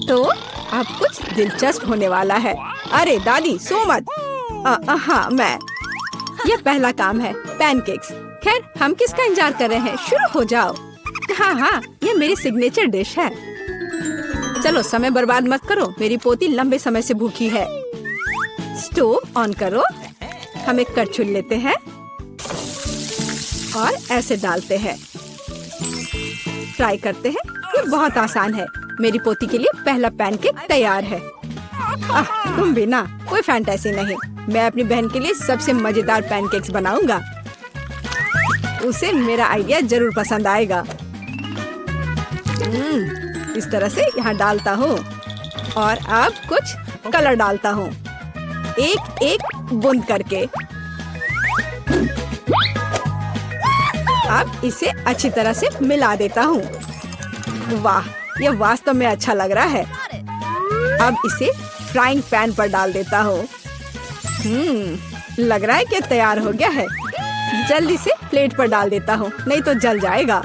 तो अब कुछ दिलचस्प होने वाला है। अरे दादी सो मत। हाँ मैं। यह पहला काम है, पैनकेक्स। खैर हम किसका इंतजार कर रहे हैं, शुरू हो जाओ। हाँ, ये मेरी सिग्नेचर डिश है। चलो समय बर्बाद मत करो, मेरी पोती लंबे समय से भूखी है। स्टोव ऑन करो। हम एक कड़छुल लेते हैं और ऐसे डालते हैं। फ्राई करते हैं। ये बहुत आसान है। मेरी पोती के लिए पहला पैनकेक तैयार है। तुम भी ना, कोई फैंटेसी नहीं। मैं अपनी बहन के लिए सबसे मजेदार पैनकेक्स बनाऊंगा। उसे मेरा आइडिया जरूर पसंद आएगा। इस तरह से यहाँ डालता हूँ और अब कुछ कलर डालता हूँ, एक एक बूंद करके। अब इसे अच्छी तरह से मिला देता हूँ। वाह, यह वास्तव में अच्छा लग रहा है। अब इसे फ्राइंग पैन पर डाल देता हूँ। लग रहा है कि तैयार हो गया है। जल्दी से प्लेट पर डाल देता हूँ, नहीं तो जल जाएगा।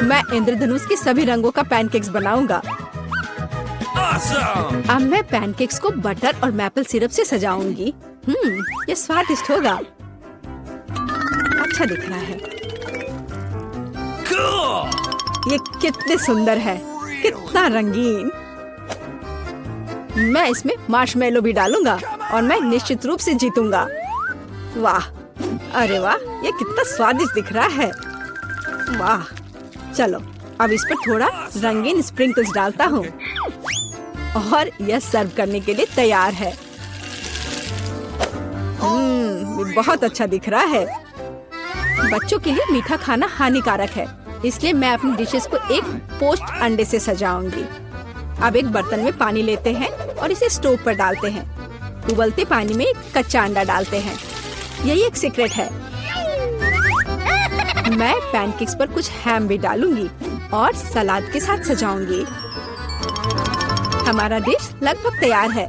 मैं इंद्रधनुष के सभी रंगों का पैनकेक्स बनाऊंगा। अब मैं पैनकेक्स को बटर और मैपल सिरप से सजाऊंगी। ये स्वादिष्ट होगा। अच्छा दिख रहा है। ये कितने सुंदर है, कितना रंगीन। मैं इसमें मार्शमेलो भी डालूंगा और मैं निश्चित रूप से जीतूंगा। वाह, अरे वाह, ये कितना स्वादिष्ट दिख रहा है। वाह, चलो अब इस पर थोड़ा रंगीन स्प्रिंकल्स डालता हूँ और यह सर्व करने के लिए तैयार है। बहुत अच्छा दिख रहा है। बच्चों के लिए मीठा खाना हानिकारक है, इसलिए मैं अपनी डिशेस को एक पोस्ट अंडे से सजाऊंगी। अब एक बर्तन में पानी लेते हैं और इसे स्टोव पर डालते हैं। उबलते पानी में एक कच्चा अंडा डालते हैं। यही एक सीक्रेट है। मैं पैनकेक्स पर कुछ हैम भी डालूंगी और सलाद के साथ सजाऊंगी। हमारा डिश लगभग तैयार है।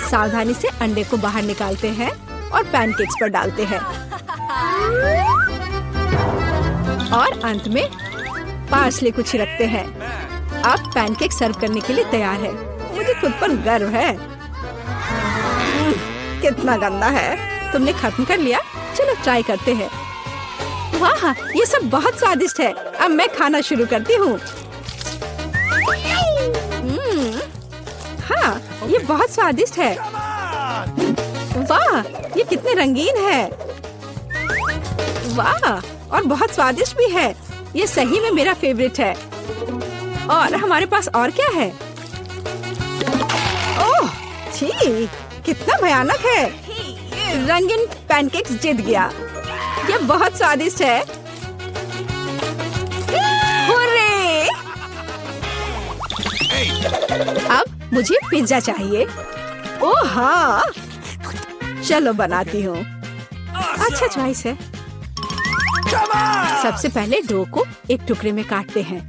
सावधानी से अंडे को बाहर निकालते हैं और पैनकेक्स पर डालते हैं और अंत में पार्सले को छिड़कते हैं। अब पैनकेक सर्व करने के लिए तैयार है। मुझे खुद पर गर्व है। कितना गंदा है। तुमने खत्म कर लिया? चलो ट्राई करते हैं। वाह, ये सब बहुत स्वादिष्ट है। अब मैं खाना शुरू करती हूँ। हाँ, ये बहुत स्वादिष्ट है। वाह, ये कितने रंगीन है। वाह, और बहुत स्वादिष्ट भी है। ये सही में मेरा फेवरेट है। और हमारे पास और क्या है? ओह, छी, कितना भयानक है। रंगीन पैनकेक्स जीत गया। ये बहुत स्वादिष्ट है। हुर्रे! अब मुझे पिज्जा चाहिए। ओह हाँ, चलो बनाती हूँ। अच्छा चॉइस है। सबसे पहले डो को एक टुकड़े में काटते हैं।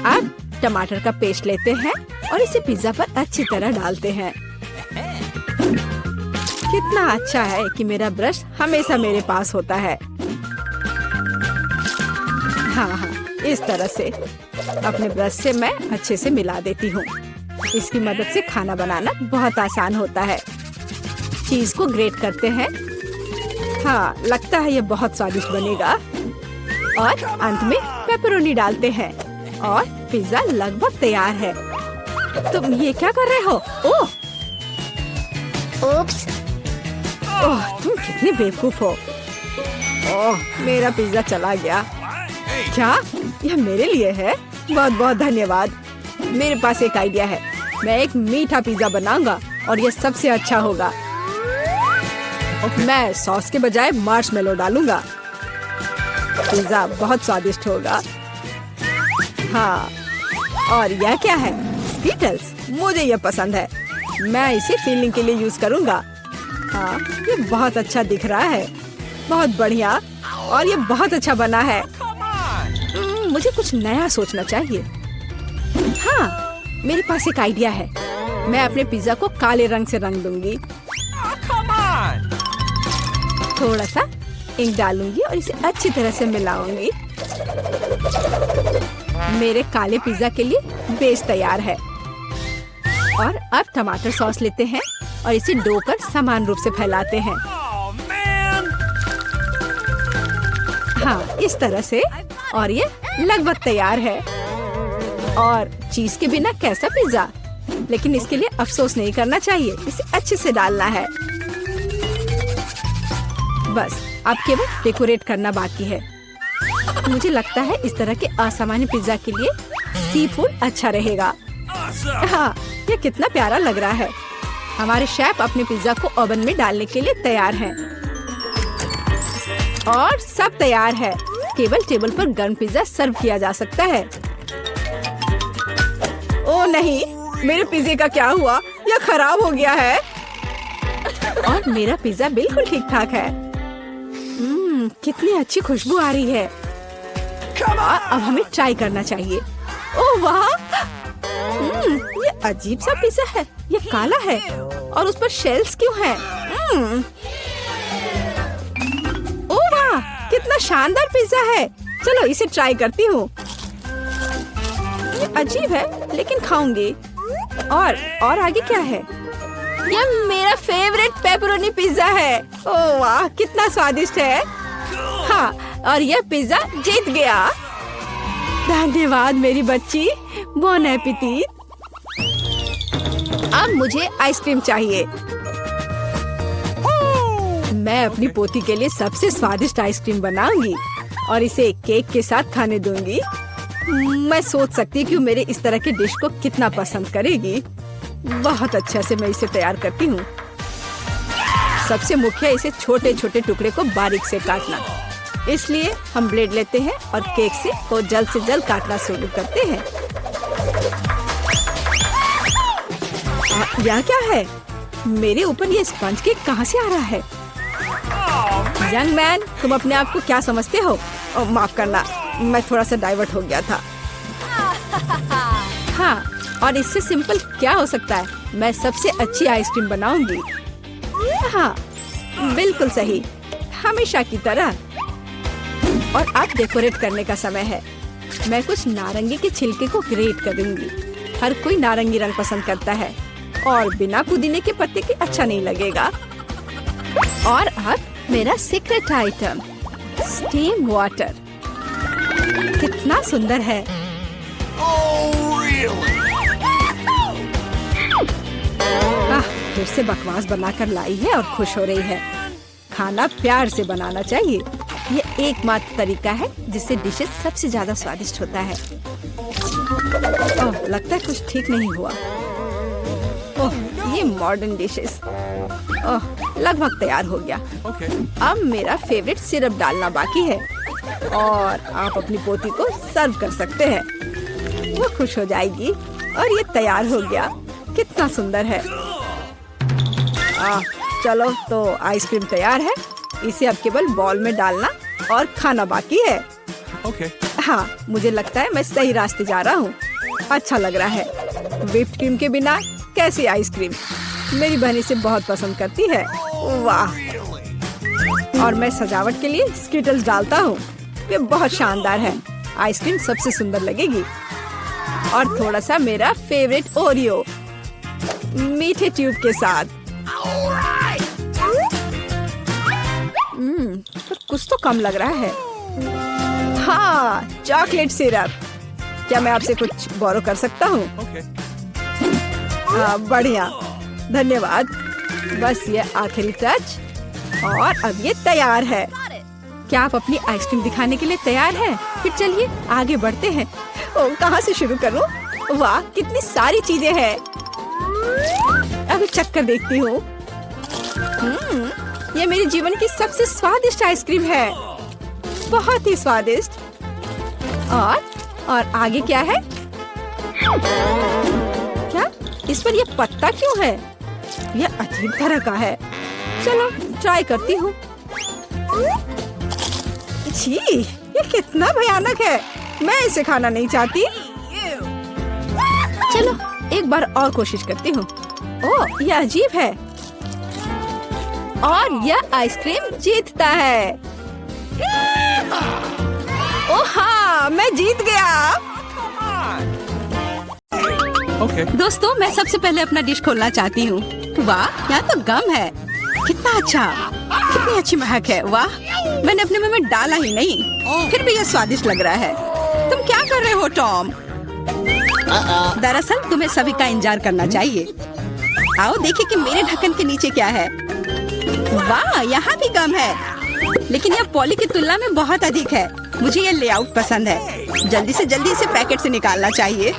अब टमाटर का पेस्ट लेते हैं और इसे पिज्जा पर अच्छी तरह डालते हैं। कितना अच्छा है कि मेरा ब्रश हमेशा मेरे पास होता है। हाँ, इस तरह से अपने ब्रश से मैं अच्छे से मिला देती हूँ। इसकी मदद से खाना बनाना बहुत आसान होता है। चीज को ग्रेट करते हैं। हाँ, लगता है ये बहुत स्वादिष्ट बनेगा। और अंत में पेपरोनी डालते हैं और पिज्जा लगभग तैयार है। तुम ये क्या कर रहे हो? ओह, ओप्स, ओह, तुम कितने बेवकूफ हो। ओह, मेरा पिज्जा चला गया। क्या यह मेरे लिए है? बहुत बहुत धन्यवाद। मेरे पास एक आइडिया है। मैं एक मीठा पिज्जा बनाऊंगा और यह सबसे अच्छा होगा। मैं सॉस के बजाय मार्शमेलो डालूंगा। पिज्जा बहुत स्वादिष्ट होगा। हाँ, और यह क्या है? स्कीटल्स। मुझे यह पसंद है। मैं इसे फीलिंग के लिए यूज करूंगा। हाँ, ये बहुत अच्छा दिख रहा है। बहुत बढ़िया। और ये बहुत अच्छा बना है। मुझे कुछ नया सोचना चाहिए। हाँ, मेरे पास एक आइडिया है। मैं अपने पिज्जा को काले रंग से रंग दूंगी। थोड़ा सा इंक डालूंगी और इसे अच्छी तरह से मिलाऊंगी। मेरे काले पिज्जा के लिए बेस तैयार है। और अब टमाटर सॉस लेते हैं और इसे डो पर समान रूप से फैलाते हैं। हाँ, इस तरह से। और ये लगभग तैयार है। और चीज के बिना कैसा पिज्जा? लेकिन इसके लिए अफसोस नहीं करना चाहिए, इसे अच्छे से डालना है। बस अब केवल डेकोरेट करना बाकी है। मुझे लगता है इस तरह के असामान्य पिज्जा के लिए सी फूड अच्छा रहेगा। हाँ, ये कितना प्यारा लग रहा है। हमारे शेफ अपने पिज्जा को ओवन में डालने के लिए तैयार हैं। और सब तैयार है। केवल टेबल पर गर्म पिज्जा सर्व किया जा सकता है। ओ नहीं, मेरे पिज्जे का क्या हुआ? यह खराब हो गया है। और मेरा पिज्जा बिल्कुल ठीक ठाक है। कितनी अच्छी खुशबू आ रही है। अब हमें ट्राई करना चाहिए। ओह वाह, ये अजीब सा पिज्जा है। ये काला है और उस पर शेल्स क्यों हैं? ओह वाह, कितना शानदार पिज्जा है। चलो इसे ट्राई करती हूँ। ये अजीब है लेकिन खाऊंगी। और आगे क्या है? यह मेरा फेवरेट पेपरोनी पिज्जा है। ओह वाह, कितना स्वादिष्ट है। हाँ, और यह पिज्जा जीत गया। धन्यवाद मेरी बच्ची। Bone appétit. अब मुझे आइसक्रीम चाहिए। मैं अपनी पोती के लिए सबसे स्वादिष्ट आइसक्रीम बनाऊंगी और इसे केक के साथ खाने दूंगी। मैं सोच सकती हूँ कि मेरे इस तरह के डिश को कितना पसंद करेगी। बहुत अच्छे से मैं इसे तैयार करती हूँ। सबसे मुख्य इसे छोटे छोटे टुकड़े को बारीक से काटना। इसलिए हम ब्लेड लेते हैं और केक को जल्द से जल्द काटना शुरू करते हैं। यह क्या है? मेरे ऊपर ये स्पंज केक कहाँ से आ रहा है? यंग मैन, तुम अपने आप को क्या समझते हो? माफ करना, मैं थोड़ा सा डाइवर्ट हो गया था। हाँ, और इससे सिंपल क्या हो सकता है? मैं सबसे अच्छी आइसक्रीम बनाऊंगी। हाँ, बिल्कुल सही, हमेशा की तरह। और अब डेकोरेट करने का समय है। मैं कुछ नारंगी के छिलके को ग्रेट करूंगी। हर कोई नारंगी रंग पसंद करता है और बिना पुदीने के पत्ते के अच्छा नहीं लगेगा। और अब मेरा सीक्रेट आइटम, स्टीम वाटर। कितना सुंदर है। फिर से बकवास बनाकर लाई है और खुश हो रही है। खाना प्यार से बनाना चाहिए। ये एकमात्र तरीका है जिससे डिशेस सबसे ज्यादा स्वादिष्ट होता है। ओह, लगता है कुछ ठीक नहीं हुआ। ओह, ये मॉडर्न डिशेस। ओह, लगभग तैयार हो गया। अब मेरा फेवरेट सिरप डालना बाकी है और आप अपनी पोती को सर्व कर सकते हैं। वो खुश हो जाएगी। और ये तैयार हो गया। कितना सुंदर है। चलो, तो आइसक्रीम तैयार है। इसे अब केवल बॉल में डालना और खाना बाकी है। हाँ, मुझे लगता है मैं सही रास्ते जा रहा हूँ। अच्छा लग रहा है। व्हिप्ड क्रीम के बिना कैसी आइसक्रीम? मेरी बहन इसे बहुत पसंद करती है। वाह! और मैं सजावट के लिए स्किटल्स डालता हूँ। ये बहुत शानदार है। आइसक्रीम सबसे सुंदर लगेगी। और थोड़ा सा मेरा फेवरेट ओरियो मीठे ट्यूब के साथ। तो कुछ तो कम लग रहा है। हाँ, चॉकलेट सिरप। क्या मैं आपसे कुछ बोरो कर सकता हूँ? हाँ, बढ़िया, धन्यवाद। बस ये आखिरी टच और अब ये तैयार है। क्या आप अपनी आइसक्रीम दिखाने के लिए तैयार हैं? फिर चलिए आगे बढ़ते हैं। ओह, कहाँ से शुरू करूँ? वाह, कितनी सारी चीजें हैं। अभी चक्कर देखती हूँ। ये मेरे जीवन की सबसे स्वादिष्ट आइसक्रीम है। बहुत ही स्वादिष्ट। और आगे क्या है? क्या इस पर ये पत्ता क्यों है? यह अजीब तरह का है। चलो ट्राई करती हूँ। छी, ये कितना भयानक है। मैं इसे खाना नहीं चाहती। चलो एक बार और कोशिश करती हूँ। ओह, यह अजीब है। और यह आइसक्रीम जीतता है। ओह हाँ, मैं जीत गया। दोस्तों, मैं सबसे पहले अपना डिश खोलना चाहती हूँ। वाह, यहाँ तो गम है। कितना अच्छा, कितनी अच्छी महक है। वाह, मैंने अपने मुंह में डाला ही नहीं, फिर भी यह स्वादिष्ट लग रहा है। तुम क्या कर रहे हो टॉम? दरअसल तुम्हें सभी का इंतजार करना चाहिए। आओ देखिए कि मेरे ढक्कन के नीचे क्या है। वाह, यहाँ भी गम है, लेकिन यह पॉली की तुलना में बहुत अधिक है। मुझे यह लेआउट पसंद है। जल्दी से जल्दी इसे पैकेट से निकालना चाहिए।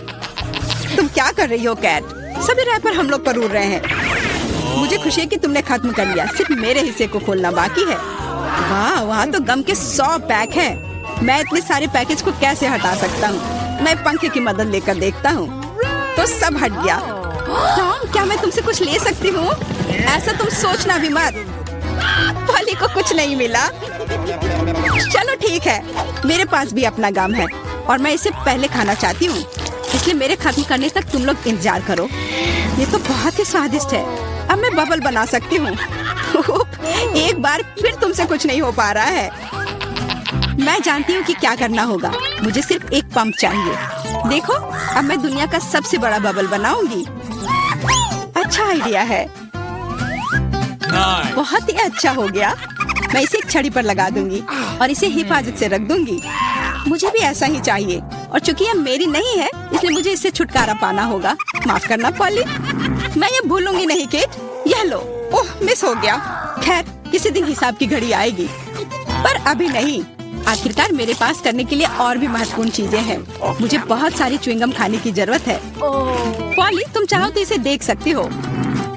तुम क्या कर रही हो कैट? सभी रैपर हम लोग पर उड़ रहे हैं। मुझे खुशी है कि तुमने खत्म कर लिया। सिर्फ मेरे हिस्से को खोलना बाकी है। वाह, वहाँ तो गम के 100 पैक हैं। मैं इतने सारे पैकेज को कैसे हटा सकता हूँ? मैं पंखे की मदद लेकर देखता हूँ, तो सब हट गया। टॉम, क्या मैं तुमसे कुछ ले सकती हूँ? ऐसा तुम सोचना भी मत। पॉली को कुछ नहीं मिला। चलो ठीक है, मेरे पास भी अपना गम है और मैं इसे पहले खाना चाहती हूँ, इसलिए मेरे खत्म करने तक तुम लोग इंतजार करो। ये तो बहुत ही स्वादिष्ट है। अब मैं बबल बना सकती हूँ। एक बार फिर तुमसे कुछ नहीं हो पा रहा है। मैं जानती हूँ कि क्या करना होगा। मुझे सिर्फ एक पंप चाहिए। देखो, अब मैं दुनिया का सबसे बड़ा बबल बनाऊंगी। अच्छा आइडिया है। बहुत ही अच्छा हो गया। मैं इसे एक छड़ी पर लगा दूंगी और इसे हिफाजत से रख दूंगी। मुझे भी ऐसा ही चाहिए, और चूंकि यह मेरी नहीं है, इसलिए मुझे इससे छुटकारा पाना होगा। माफ करना पॉली, मैं ये भूलूंगी नहीं केट। यह लो। ओह, मिस हो गया। खैर, किसी दिन हिसाब की घड़ी आएगी, पर अभी नहीं। आखिरकार मेरे पास करने के लिए और भी महत्वपूर्ण चीजें हैं। मुझे बहुत सारी च्युइंगम खाने की जरूरत है। पॉली, तुम चाहो तो इसे देख सकती हो।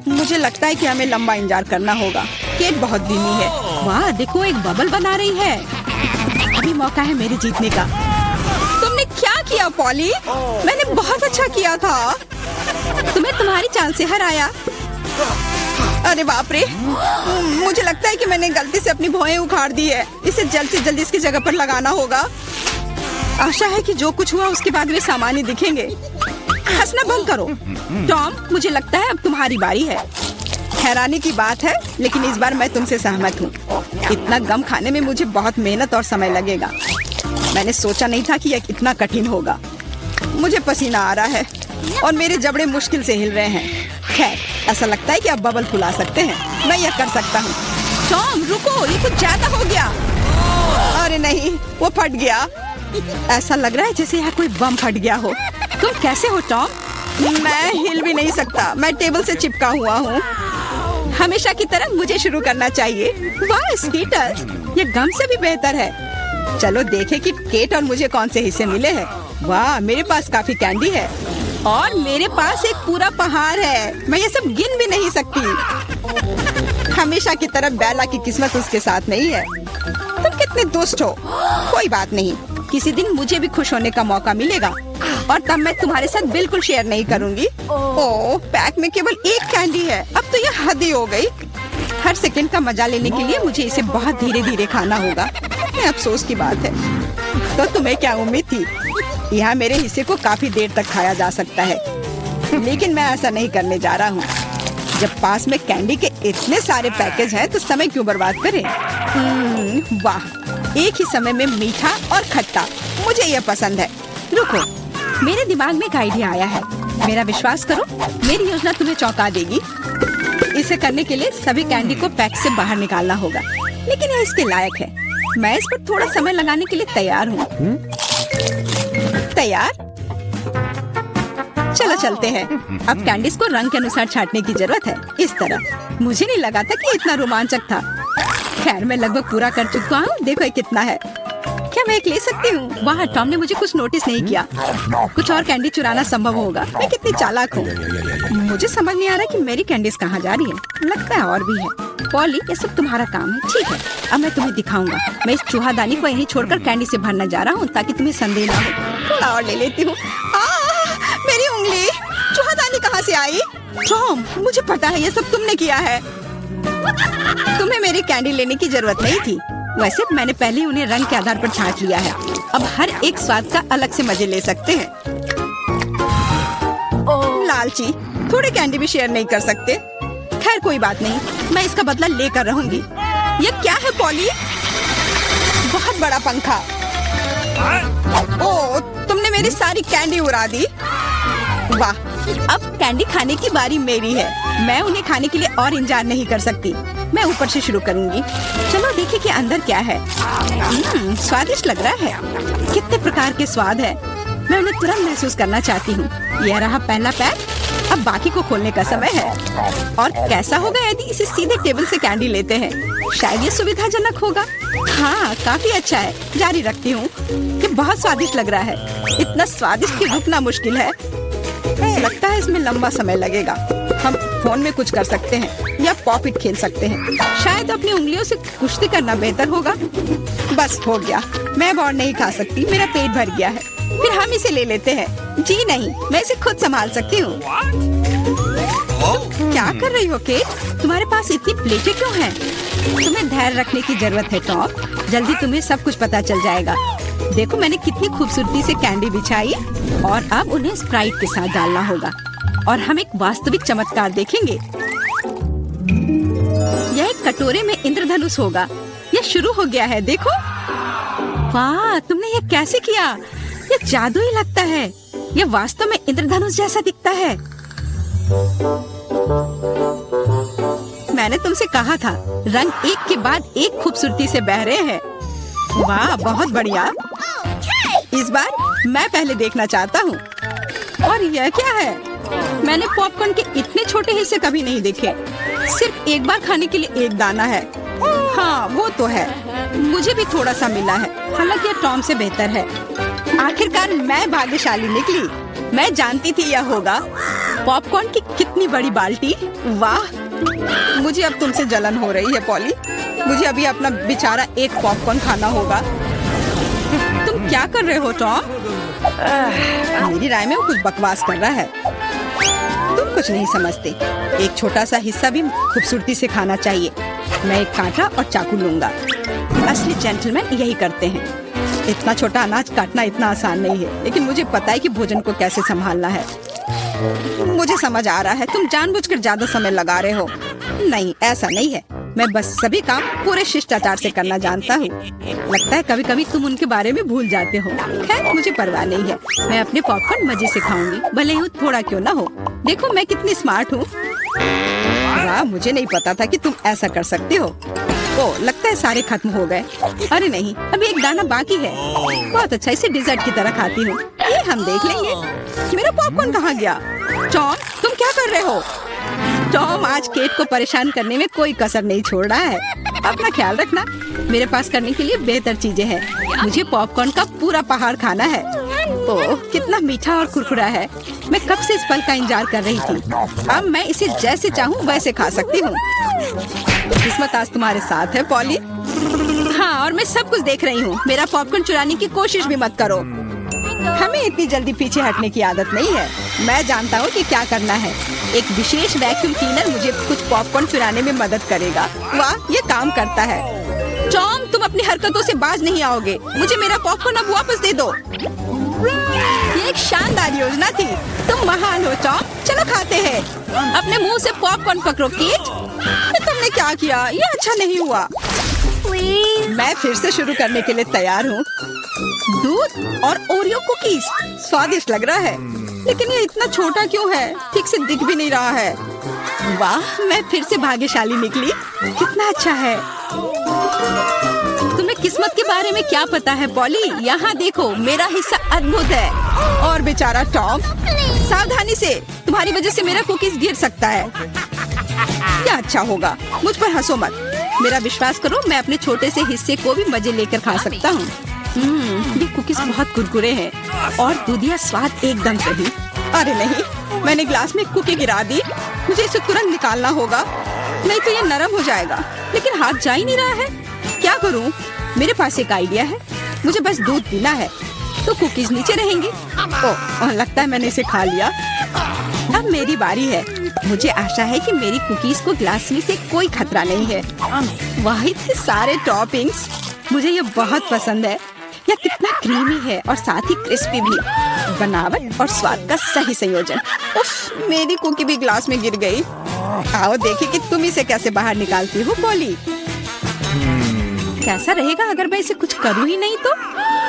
मुझे लगता है कि हमें लंबा इंतजार करना होगा। केट बहुत धीमी है। वाह, देखो, एक बबल बना रही है। अभी मौका है मेरे जीतने का। तुमने क्या किया पॉली? मैंने बहुत अच्छा किया था। तुम्हें तुम्हारी चाल से हराया। अरे बाप रे, मुझे लगता है कि मैंने गलती से अपनी भौहें उखाड़ दी है। इसे जल्द से जल्द इसकी जगह पर लगाना होगा। आशा है कि जो कुछ हुआ उसके बाद वे सामान्य दिखेंगे। हंसना बंद करो। टॉम, मुझे लगता है अब तुम्हारी बारी है। हैरानी की बात है, लेकिन इस बार मैं तुमसे सहमत हूँ। इतना गम खाने में मुझे बहुत मेहनत और समय लगेगा। मैंने सोचा नहीं था कि यह इतना कठिन होगा। मुझे पसीना आ रहा है और मेरे जबड़े मुश्किल से हिल रहे हैं। खैर, ऐसा लगता है कि अब बबल फुला सकते हैं। मैं यह कर सकता हूँ। टॉम, रुको, ये कुछ ज्यादा हो गया। अरे नहीं, वो फट गया। ऐसा लग रहा है जैसे यहाँ कोई बम फट गया हो। तुम कैसे हो टॉम? मैं हिल भी नहीं सकता। मैं टेबल से चिपका हुआ हूँ। हमेशा की तरह मुझे शुरू करना चाहिए। वाह स्कीटर्स, ये गम से भी बेहतर है। चलो देखें कि केट और मुझे कौन से हिस्से मिले हैं। वाह, मेरे पास काफी कैंडी है और मेरे पास एक पूरा पहाड़ है। मैं ये सब गिन भी नहीं सकती। हमेशा की तरह बेला की किस्मत उसके साथ नहीं है। तुम कितने दुष्ट हो। कोई बात नहीं, किसी दिन मुझे भी खुश होने का मौका मिलेगा और तब मैं तुम्हारे साथ बिल्कुल शेयर नहीं करूंगी। ओह, पैक में केवल एक कैंडी है। अब तो ये हद ही हो गई। हर सेकंड का मजा लेने के लिए मुझे इसे बहुत धीरे धीरे खाना होगा। ये अफसोस की बात है। तो तुम्हें क्या उम्मीद थी? यहाँ मेरे हिस्से को काफी देर तक खाया जा सकता है, लेकिन मैं ऐसा नहीं करने जा रहा हूँ। जब पास में कैंडी के इतने सारे पैकेज हैं, तो समय क्यों बर्बाद करें? वाह, एक ही समय में मीठा और खट्टा, मुझे यह पसंद है। रुको, मेरे दिमाग में एक आइडिया आया है। मेरा विश्वास करो, मेरी योजना तुम्हें चौंका देगी। इसे करने के लिए सभी कैंडी को पैक से बाहर निकालना होगा, लेकिन यह इसके लायक है। मैं इस पर थोड़ा समय लगाने के लिए तैयार हूँ। तैयार? चलो चलते हैं। अब कैंडीज को रंग के अनुसार छांटने की जरूरत है। इस तरह। मुझे नहीं लगा था कि इतना रोमांचक था। खैर, मैं लगभग पूरा कर चुका हूँ। देखो ये कितना है। क्या मैं एक ले सकती हूँ? वाह, टॉम ने मुझे कुछ नोटिस नहीं किया। कुछ और कैंडी चुराना संभव होगा। मैं कितनी चालाक हूँ। मुझे समझ नहीं आ रहा कि मेरी कैंडीज कहाँ जा रही है। लगता है और भी है। पॉली, ये सब तुम्हारा काम है। ठीक है, अब मैं तुम्हें दिखाऊंगा। मैं इस चूहादानी को यहीं छोड़कर कैंडी से भरना जा रहा हूँ, ताकि तुम्हें संदेह ना हो। थोड़ा और ले लेती हूँ। मेरी उंगली! चूहादानी कहाँ से आई? टॉम, मुझे पता है ये सब तुमने किया है। तुम्हें मेरी कैंडी लेने की जरूरत नहीं थी। वैसे मैंने पहले ही उन्हें रंग के आधार पर छांट लिया है। अब हर एक स्वाद का अलग से मजे ले सकते हैं। लालची, थोड़े कैंडी भी शेयर नहीं कर सकते। खैर कोई बात नहीं, मैं इसका बदला लेकर रहूंगी। ये क्या है पॉली? बहुत बड़ा पंखा। ओह, तुमने मेरी सारी कैंडी उड़ा दी। वाह, अब कैंडी खाने की बारी मेरी है। मैं उन्हें खाने के लिए और इंतजार नहीं कर सकती। मैं ऊपर से शुरू करूंगी। चलो देखें कि अंदर क्या है। स्वादिष्ट लग रहा है। कितने प्रकार के स्वाद है। मैं उन्हें तुरंत महसूस करना चाहती हूँ। यह रहा पहला पैक। अब बाकी को खोलने का समय है। और कैसा होगा यदि इसे सीधे टेबल से कैंडी लेते हैं? शायद ये सुविधाजनक होगा। हाँ, काफी अच्छा है। जारी रखती हूँ। ये बहुत स्वादिष्ट लग रहा है। इतना स्वादिष्ट कि रुकना मुश्किल है। लगता है इसमें लंबा समय लगेगा। हम फोन में कुछ कर सकते हैं या पॉपिट खेल सकते हैं। शायद अपनी उंगलियों से कुश्ती करना बेहतर होगा। बस हो गया। मैं अब और नहीं खा सकती। मेरा पेट भर गया है। फिर हम इसे ले लेते हैं। जी नहीं, मैं इसे खुद संभाल सकती हूँ। क्या कर रही हो केट? तुम्हारे पास इतनी प्लेटें क्यों हैं? तुम्हें धैर्य रखने की जरूरत है टॉम। जल्दी तुम्हें सब कुछ पता चल जाएगा। देखो मैंने कितनी खूबसूरती से कैंडी बिछाई। और अब उन्हें स्प्राइट के साथ डालना होगा और हम एक वास्तविक चमत्कार देखेंगे। यह एक कटोरे में इंद्रधनुष होगा। यह शुरू हो गया है। देखो, वाह, तुमने ये कैसे किया? यह जादू ही लगता है। यह वास्तव में इंद्रधनुष जैसा दिखता है। मैंने तुमसे कहा था, रंग एक के बाद एक खूबसूरती से बह रहे हैं। वाह, बहुत बढ़िया। इस बार मैं पहले देखना चाहता हूँ। और यह क्या है? मैंने पॉपकॉर्न के इतने छोटे हिस्से कभी नहीं देखे। सिर्फ एक बार खाने के लिए एक दाना है। हाँ, वो तो है। मुझे भी थोड़ा सा मिला है। हालांकि यह टॉम से बेहतर है। आखिरकार मैं भाग्यशाली निकली। मैं जानती थी यह होगा। पॉपकॉर्न की कितनी बड़ी बाल्टी। वाह, मुझे अब तुमसे जलन हो रही है पॉली। मुझे अभी अपना बेचारा एक पॉपकॉर्न खाना होगा। तुम क्या कर रहे हो टॉम? मेरी राय में वो कुछ बकवास कर रहा है। तुम कुछ नहीं समझते। एक छोटा सा हिस्सा भी खूबसूरती से खाना चाहिए। मैं एक कांटा और चाकू लूंगा। असली जेंटलमैन यही करते हैं। इतना छोटा अनाज काटना इतना आसान नहीं है, लेकिन मुझे पता है कि भोजन को कैसे संभालना है। मुझे समझ आ रहा है, तुम जानबूझकर ज्यादा समय लगा रहे हो। नहीं, ऐसा नहीं है। मैं बस सभी काम पूरे शिष्टाचार से करना जानता हूँ। लगता है कभी कभी तुम उनके बारे में भूल जाते हो। खैर, मुझे परवाह नहीं है। मैं अपने पॉपकॉर्न मजे से खाऊंगी, भले ही थोड़ा क्यों ना हो। देखो मैं कितनी स्मार्ट हूँ। वाह, मुझे नहीं पता था कि तुम ऐसा कर सकते हो। ओह, लगता है सारे खत्म हो गए। अरे नहीं, अभी एक दाना बाकी है। बहुत अच्छा, इसे डिजर्ट की तरह खाती हूँ। ये हम देख लेंगे। मेरा पॉपकॉर्न कहाँ गया? टॉम, तुम क्या कर रहे हो? टॉम आज केट को परेशान करने में कोई कसर नहीं छोड़ रहा है। अपना ख्याल रखना। मेरे पास करने के लिए बेहतर चीजें हैं। मुझे पॉपकॉर्न का पूरा पहाड़ खाना है। ओह, कितना मीठा और कुरकुरा है। मैं कब से इस पल का इंतजार कर रही थी। अब मैं इसे जैसे चाहूँ वैसे खा सकती हूँ। किस्मत आज तुम्हारे साथ है पॉली। हाँ, और मैं सब कुछ देख रही हूँ। मेरा पॉपकॉर्न चुराने की कोशिश भी मत करो। हमें इतनी जल्दी पीछे हटने की आदत नहीं है। मैं जानता हूँ कि क्या करना है। एक विशेष वैक्यूम क्लीनर मुझे कुछ पॉपकॉर्न चुराने में मदद करेगा। वाह, ये काम करता है। टॉम, तुम अपनी हरकतों से बाज नहीं आओगे। मुझे मेरा पॉपकॉर्न अब वापस दे दो। ये एक शानदार योजना थी। तुम महान हो टॉम। चलो खाते हैं। अपने मुंह से पॉपकॉर्न पकड़ो केट। तुमने क्या किया? ये अच्छा नहीं हुआ। मैं फिर से शुरू करने के लिए तैयार हूँ। दूध और ओरियो कुकीज स्वादिष्ट लग रहा है, लेकिन ये इतना छोटा क्यों है? ठीक से दिख भी नहीं रहा है। वाह, मैं फिर से भाग्यशाली निकली। कितना अच्छा है। तुम्हें किस्मत के बारे में क्या पता है पॉली? यहाँ देखो, मेरा हिस्सा अद्भुत है। और बेचारा टॉम, सावधानी से। तुम्हारी वजह से मेरा कुकीज गिर सकता है। क्या अच्छा होगा। मुझ पर हंसो मत। मेरा विश्वास करो, मैं अपने छोटे से हिस्से को भी मजे लेकर खा सकता हूँ। ये कुकीज बहुत कुरकुरे हैं और दूधिया स्वाद एकदम सही। अरे नहीं, मैंने ग्लास में कुकी गिरा दी। मुझे इसे तुरंत निकालना होगा, नहीं तो ये नरम हो जाएगा। लेकिन हाथ जा ही नहीं रहा है। क्या करूँ? मेरे पास एक आइडिया है। मुझे बस दूध पीना है तो कुकीज नीचे रहेंगी। ओह, लगता है मैंने इसे खा लिया। अब मेरी बारी है। मुझे आशा है कि मेरी कुकीज को ग्लास में से कोई खतरा नहीं है। वाह, इतने सारे टॉपिंग्स। मुझे ये बहुत पसंद है। यह कितना क्रीमी है और साथ ही क्रिस्पी भी। बनावट और स्वाद का सही संयोजन। उफ, मेरी कुकी भी ग्लास में गिर गई। आओ देखें कि तुम इसे कैसे बाहर निकालती हो पॉली। कैसा रहेगा अगर मैं इसे कुछ करूँ ही नहीं तो?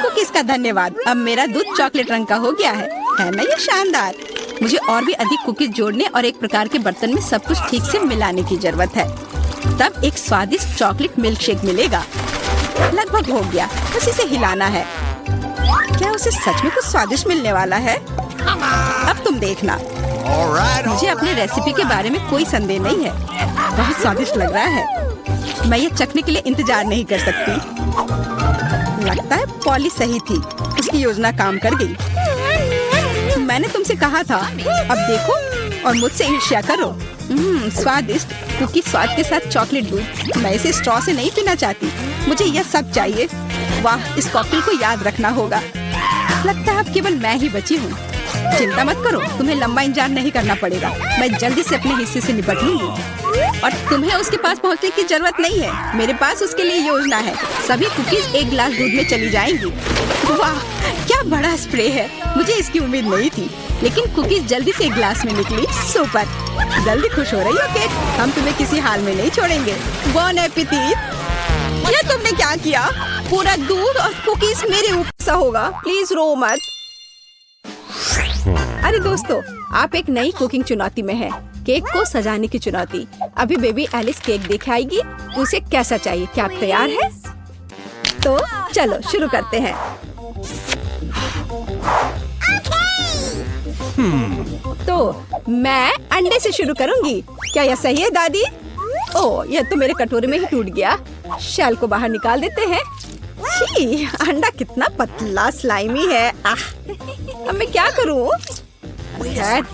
कुकीज का धन्यवाद। अब मेरा दूध चॉकलेट रंग का हो गया है ना? ये शानदार। मुझे और भी अधिक कुकीज जोड़ने और एक प्रकार के बर्तन में सब कुछ ठीक से मिलाने की जरूरत है। तब एक स्वादिष्ट चॉकलेट मिल्क शेक मिलेगा। लगभग हो गया, बस इसे हिलाना है। क्या उसे सच में कुछ स्वादिष्ट मिलने वाला है? अब तुम देखना। मुझे अपने रेसिपी के बारे में कोई संदेह नहीं है। बहुत स्वादिष्ट लग रहा है। मैं ये चखने के लिए इंतजार नहीं कर सकती। लगता है पॉली सही थी, उसकी योजना काम कर गई। मैंने तुमसे कहा था। अब देखो और मुझसे ईर्ष्या करो। स्वादिष्ट कुकी स्वाद के साथ चॉकलेट दूध। मैं इसे स्ट्रॉ से नहीं पीना चाहती, मुझे यह सब चाहिए। वाह, इस कॉकटेल को याद रखना होगा। लगता है अब केवल मैं ही बची हूँ। चिंता मत करो, तुम्हें लंबा इंतजार नहीं करना पड़ेगा। मैं जल्दी से अपने हिस्से से निपट लूंगी और तुम्हें उसके पास पहुँचने की जरूरत नहीं है। मेरे पास उसके लिए योजना है। सभी कुकीज एक गिलास दूध में चली जाएंगी। वाह, क्या बड़ा स्प्रे है। मुझे इसकी उम्मीद नहीं थी, लेकिन कुकीज जल्दी से एक गिलास में निकली। सुपर, जल्दी खुश हो रही हो केक? हम तुम्हें किसी हाल में नहीं छोड़ेंगे। बॉन एपेटिट। ये तुमने क्या किया? पूरा दूध और कुकीज मेरे ऊपर सा होगा। प्लीज रो मत। अरे दोस्तों, आप एक नई कुकिंग चुनौती में हैं। केक को सजाने की चुनौती। अभी बेबी एलिस केक देख आएगी, उसे कैसा चाहिए। क्या आप तैयार हैं? तो चलो शुरू करते हैं। तो मैं अंडे से शुरू करूंगी। क्या यह सही है दादी? ओह, यह तो मेरे कटोरे में ही टूट गया। शेल को बाहर निकाल देते हैं। छी, अंडा कितना पतला स्लाइमी है। अब मैं क्या करूं?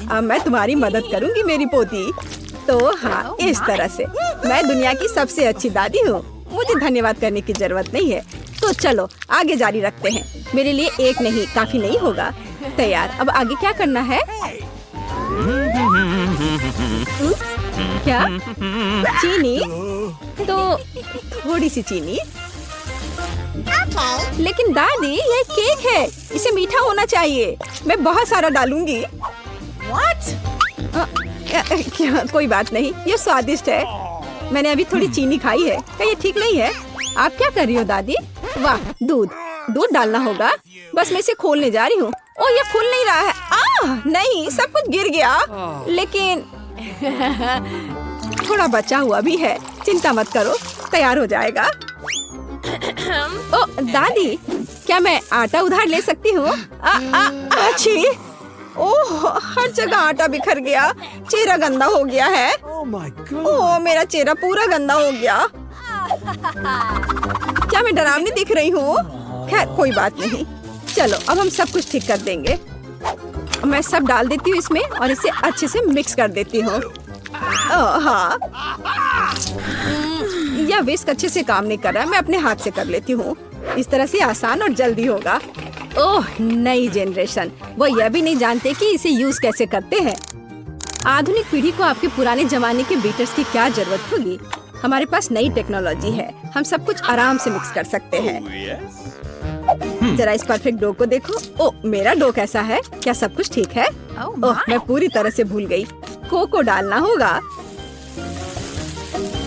अब मैं तुम्हारी मदद करूंगी मेरी पोती। तो हाँ, इस तरह से मैं दुनिया की सबसे अच्छी दादी हूँ। मुझे धन्यवाद करने की जरूरत नहीं है। तो चलो आगे जारी रखते हैं। मेरे लिए एक नहीं, काफी नहीं होगा। तैयार। अब आगे क्या करना है? क्या? चीनी? तो थोड़ी सी चीनी। लेकिन दादी, ये केक है, इसे मीठा होना चाहिए। मैं बहुत सारा डालूंगी। क्या? कोई बात नहीं, ये स्वादिष्ट है। मैंने अभी थोड़ी चीनी खाई है। क्या ये ठीक नहीं है? आप क्या कर रही हो दादी? वाह, दूध डालना होगा। बस मैं इसे खोलने जा रही हूँ। ओ, ये खुल नहीं रहा है। नहीं, सब कुछ गिर गया। लेकिन थोड़ा बचा हुआ भी है। चिंता मत करो, तैयार हो जाएगा। ओ दादी, क्या मैं आटा उधार ले सकती हूँ? अच्छी। ओह, हर जगह आटा बिखर गया। चेहरा गंदा हो गया है। ओह, मेरा चेहरा पूरा गंदा हो गया। क्या मैं डरावनी दिख रही हूँ? खैर कोई बात नहीं। चलो अब हम सब कुछ ठीक कर देंगे। मैं सब डाल देती हूँ इसमें और इसे अच्छे से मिक्स कर देती हूँ। हाँ, यह विस्क अच्छे से काम नहीं कर रहा है। मैं अपने हाथ से कर लेती हूँ। इस तरह से आसान और जल्दी होगा। ओह, नई जनरेशन, वो यह भी नहीं जानते कि इसे यूज कैसे करते हैं। आधुनिक पीढ़ी को आपके पुराने जमाने के बीटर्स की क्या जरूरत होगी? हमारे पास नई टेक्नोलॉजी है। हम सब कुछ आराम से मिक्स कर सकते हैं। जरा इस परफेक्ट डो को देखो। ओ, मेरा डो कैसा है? क्या सब कुछ ठीक है? ओह, मैं पूरी तरह से भूल गई। कोको डालना होगा।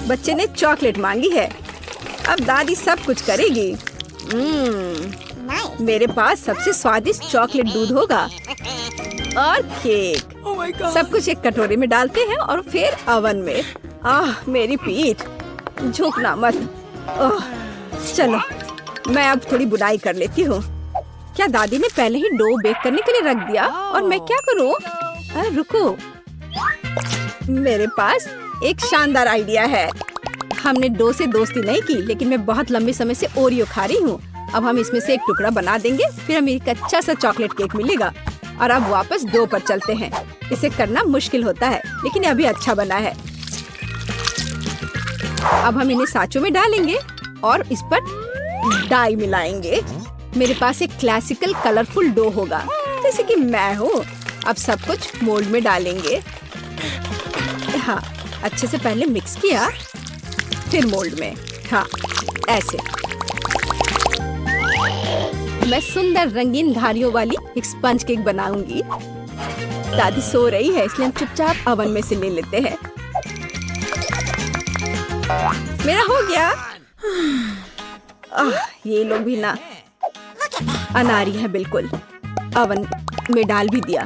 बच्चे ने चॉकलेट मांगी है। अब दादी सब कुछ करेगी। मेरे पास सबसे स्वादिष्ट चॉकलेट दूध होगा और केक। सब कुछ एक कटोरे में डालते हैं और फिर ओवन में। मेरी पीठ। झुकना मत। चलो मैं अब थोड़ी बुनाई कर लेती हूँ। क्या दादी ने पहले ही डो बेक करने के लिए रख दिया? और मैं क्या करूँ? रुको, मेरे पास एक शानदार आइडिया है। हमने डो से दोस्ती नहीं की, लेकिन मैं बहुत लंबे समय से ओरियो खा रही हूँ। अब हम इसमें से एक टुकड़ा बना देंगे, फिर हमें एक अच्छा सा चॉकलेट केक मिलेगा। और अब वापस डो पर चलते हैं। इसे करना मुश्किल होता है, लेकिन ये अभी अच्छा बना है। अब हम इन्हें साँचों में डालेंगे और इस पर डाई मिलाएंगे। मेरे पास एक क्लासिकल कलरफुल डो होगा, जैसे कि मैं हूँ। अब सब कुछ मोल्ड में डालेंगे। हाँ, अच्छे से पहले मिक्स किया, फिर मोल्ड में। हाँ, ऐसे। मैं सुंदर रंगीन धारियों वाली एक स्पंज केक बनाऊंगी। दादी सो रही है, इसलिए हम चुपचाप ओवन में से ले लेते हैं। मेरा हो गया। ये लोग भी ना अनारी है बिल्कुल। ओवन में डाल भी दिया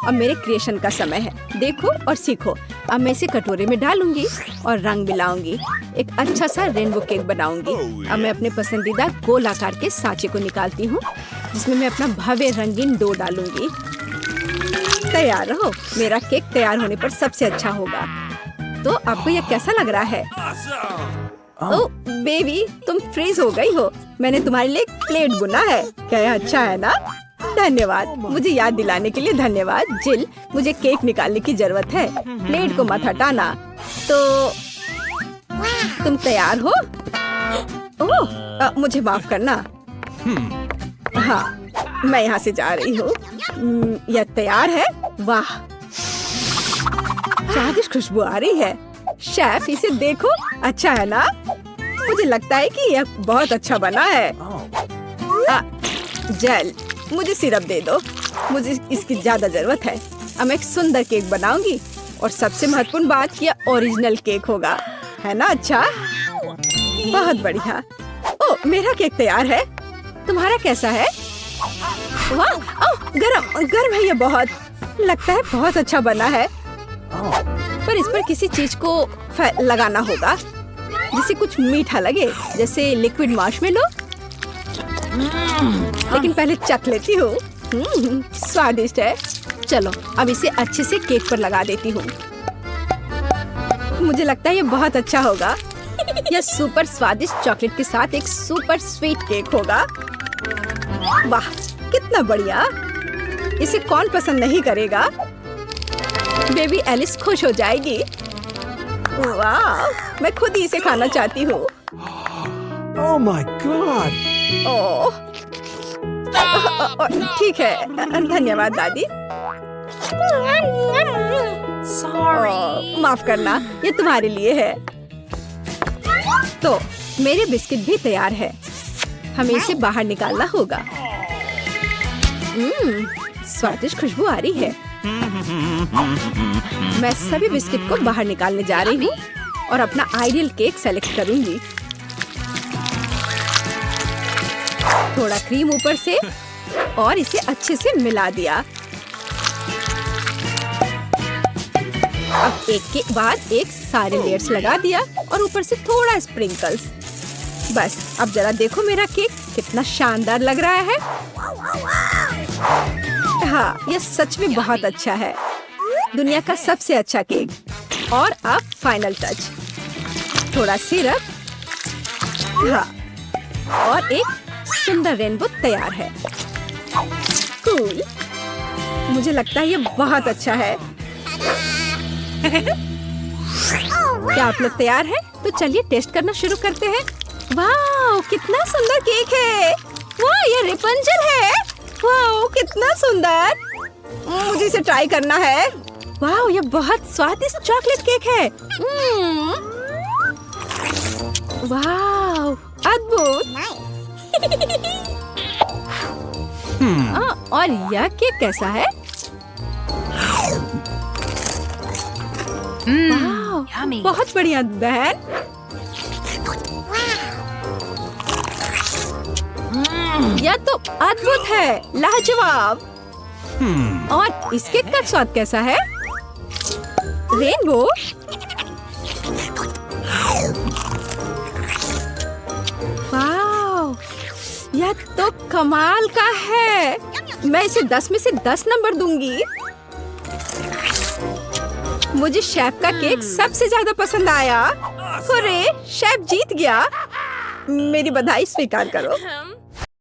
अब मेरे क्रिएशन का समय है। देखो और सीखो। अब मैं इसे कटोरे में डालूंगी और रंग मिलाऊंगी। एक अच्छा सा रेनबो केक बनाऊंगी। अब मैं अपने पसंदीदा गोल आकार के सांचे को निकालती हूँ, जिसमें मैं अपना भव्य रंगीन डो डालूंगी। तैयार रहो, मेरा केक तैयार होने पर सबसे अच्छा होगा। तो आपको यह कैसा लग रहा है? ओह बेबी, तुम फ्रीज हो गई हो। मैंने तुम्हारे लिए एक प्लेट बुना है। क्या यह अच्छा है ना? धन्यवाद, मुझे याद दिलाने के लिए धन्यवाद। जिल, मुझे केक निकालने की जरूरत है। प्लेट को मत हटाना। तो तुम तैयार हो? ओह, मुझे माफ करना। हाँ, मैं यहाँ से जा रही हूँ। यह तैयार है। वाह, स्वादिष्ट खुशबू आ रही है। शेफ, इसे देखो, अच्छा है ना? मुझे लगता है कि यह बहुत अच्छा बना है। जेल, मुझे सिरप दे दो, मुझे इसकी ज्यादा जरूरत है। अब मैं एक सुंदर केक बनाऊंगी और सबसे महत्वपूर्ण बात, यह ओरिजिनल केक होगा, है ना? अच्छा, बहुत बढ़िया। ओह, मेरा केक तैयार है। तुम्हारा कैसा है? वाह, ओह, गरम है। ये बहुत लगता है बहुत अच्छा बना है। पर इस पर किसी चीज को लगाना होगा जिससे कुछ मीठा लगे, जैसे लिक्विड मार्शमेलो। लेकिन पहले चख लेती हूँ। स्वादिष्ट है। चलो, अब इसे अच्छे से केक पर लगा देती हूँ। मुझे लगता है ये बहुत अच्छा होगा। यह सुपर स्वादिष्ट चॉकलेट के साथ एक सुपर स्वीट केक होगा। वाह, कितना बढ़िया। इसे कौन पसंद नहीं करेगा? बेबी एलिस खुश हो जाएगी। वाह, मैं खुद ही इसे खाना चाहती हूँ। Oh my God! ओह, ठीक है, धन्यवाद दादी। माफ करना, ये तुम्हारे लिए है। तो मेरे बिस्किट भी तैयार है। हमें इसे बाहर निकालना होगा। स्वादिष्ट खुशबू आ रही है। मैं सभी बिस्किट को बाहर निकालने जा रही हूँ और अपना आइडियल केक सेलेक्ट करूंगी। थोड़ा क्रीम ऊपर से और इसे अच्छे से मिला दिया। अब एक के बाद एक सारे लेयर्स लगा दिया और ऊपर से थोड़ा स्प्रिंकल्स। बस, अब जरा देखो मेरा केक कितना शानदार लग रहा है। हाँ, यह सच में बहुत अच्छा है। दुनिया का सबसे अच्छा केक। और अब फाइनल टच, थोड़ा सिरप। हाँ, और एक सुंदर रेनबो तैयार है। कूल, मुझे लगता है ये बहुत अच्छा है। क्या आप लोग तैयार हैं? तो चलिए टेस्ट करना शुरू करते हैं। वाह, कितना सुंदर केक है। वाह, ये रेपंजल है। वाह, कितना सुंदर। मुझे इसे ट्राई करना है। वाह, ये बहुत स्वादिष्ट चॉकलेट केक है। वाह, अद्भुत। और यह केक कैसा है? वाह, बहुत बढ़िया बहन। यह तो अद्भुत है, लाजवाब। और इस केक का स्वाद कैसा है? रेनबो। वाह, यह तो कमाल का है। मैं इसे 10 में से 10 नंबर दूंगी। मुझे शेफ का केक सबसे ज्यादा पसंद आया। अरे, शेफ जीत गया। मेरी बधाई स्वीकार करो।